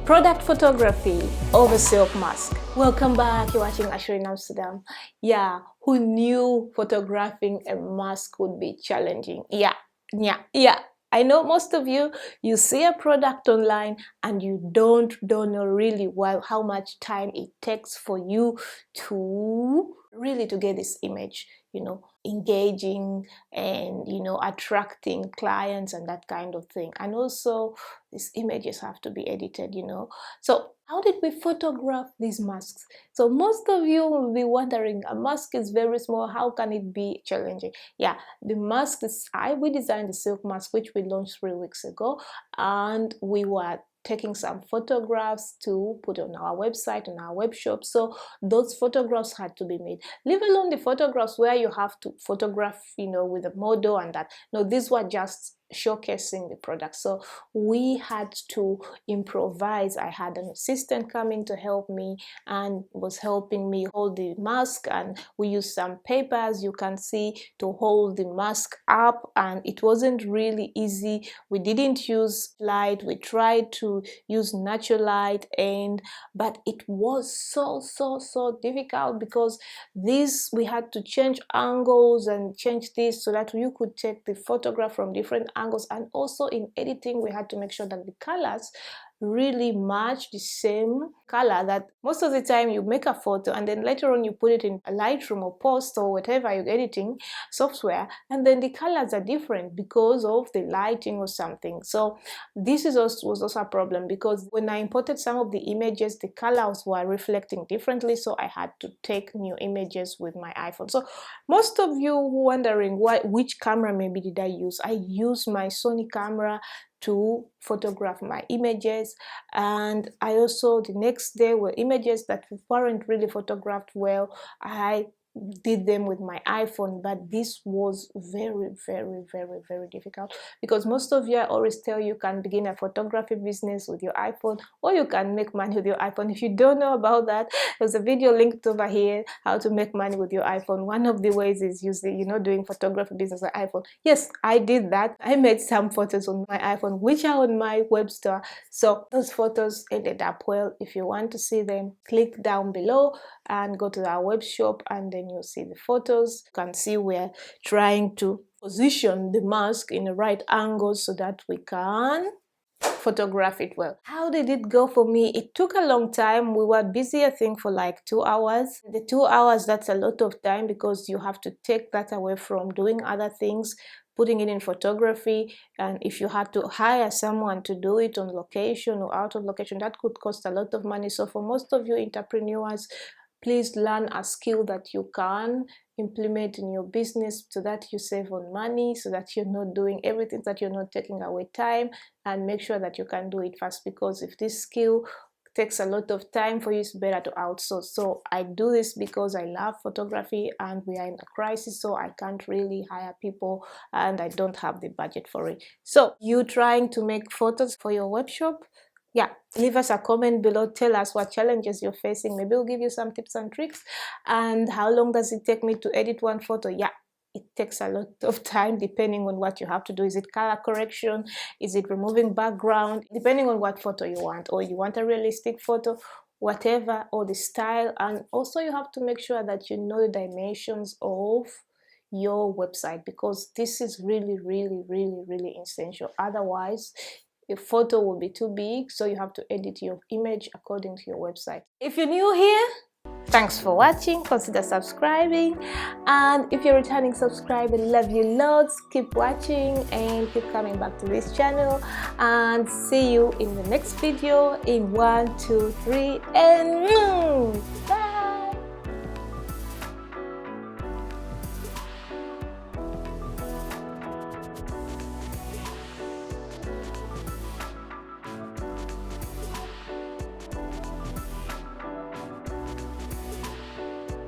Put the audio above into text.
Product photography over silk mask. Welcome back. You're watching Aciero in Amsterdam. Yeah, who knew photographing a mask would be challenging? Yeah. I know most of you see a product online and you don't know really well how much time it takes for you to really to get this image, engaging and attracting clients and that kind of thing. And also these images have to be edited. So how did we photograph these masks? So most of you will be wondering, a mask is very small, how can it be challenging? Yeah, the mask is, we designed the silk mask, which we launched 3 weeks ago, and we were taking some photographs to put on our website, on our web shop. So those photographs had to be made. Leave alone the photographs where you have to photograph, with a model and that. No, these were just showcasing the product. So we had to improvise. I had an assistant coming to help me and was helping me hold the mask, and we used some papers, you can see, to hold the mask up, and it wasn't really easy. We didn't use light, we tried to use natural light, but it was so difficult because we had to change angles and change this so that you could take the photograph from different angles. And also in editing, we had to make sure that the colors really match the same color. That most of the time you make a photo and then later on you put it in a Lightroom or Post or whatever you're editing software, and then the colors are different because of the lighting or something. So this was also a problem, because when I imported some of the images, the colors were reflecting differently, so I had to take new images with my iPhone. So most of you wondering which camera maybe did I use? I used my Sony camera to photograph my images, and I also, the next day, were images that weren't really photographed well. I did them with my iPhone, but this was very difficult, because most of you, I always tell you, can begin a photography business with your iPhone, or you can make money with your iPhone. If you don't know about that, there's a video linked over here, how to make money with your iPhone. One of the ways is using, doing photography business with iPhone. Yes, I did that. I made some photos on my iPhone which are on my web store, so those photos ended up well. If you want to see them, click down below and go to our web shop, and then you'll see the photos. You can see we're trying to position the mask in the right angle so that we can photograph it well. How did it go for me? It took a long time. We were busy, I think, for like 2 hours. The 2 hours, that's a lot of time, because you have to take that away from doing other things, putting it in photography. And if you had to hire someone to do it on location or out of location, that could cost a lot of money. So for most of you entrepreneurs, please learn a skill that you can implement in your business so that you save on money, so that you're not doing everything, that you're not taking away time, and make sure that you can do it fast, because if this skill takes a lot of time for you, it's better to outsource. So I do this because I love photography and we are in a crisis, so I can't really hire people and I don't have the budget for it. So you trying to make photos for your web shop? Yeah, leave us a comment below. Tell us what challenges you're facing. Maybe we'll give you some tips and tricks. And how long does it take me to edit one photo? Yeah, it takes a lot of time depending on what you have to do. Is it color correction? Is it removing background? Depending on what photo you want, or you want a realistic photo, whatever, or the style. And also you have to make sure that you know the dimensions of your website, because this is really essential. Otherwise, your photo will be too big, so you have to edit your image according to your website. If you're new here, thanks for watching. Consider subscribing, and if you're a returning subscriber, love you loads. Keep watching and keep coming back to this channel, and see you in the next video in 1, 2, 3, and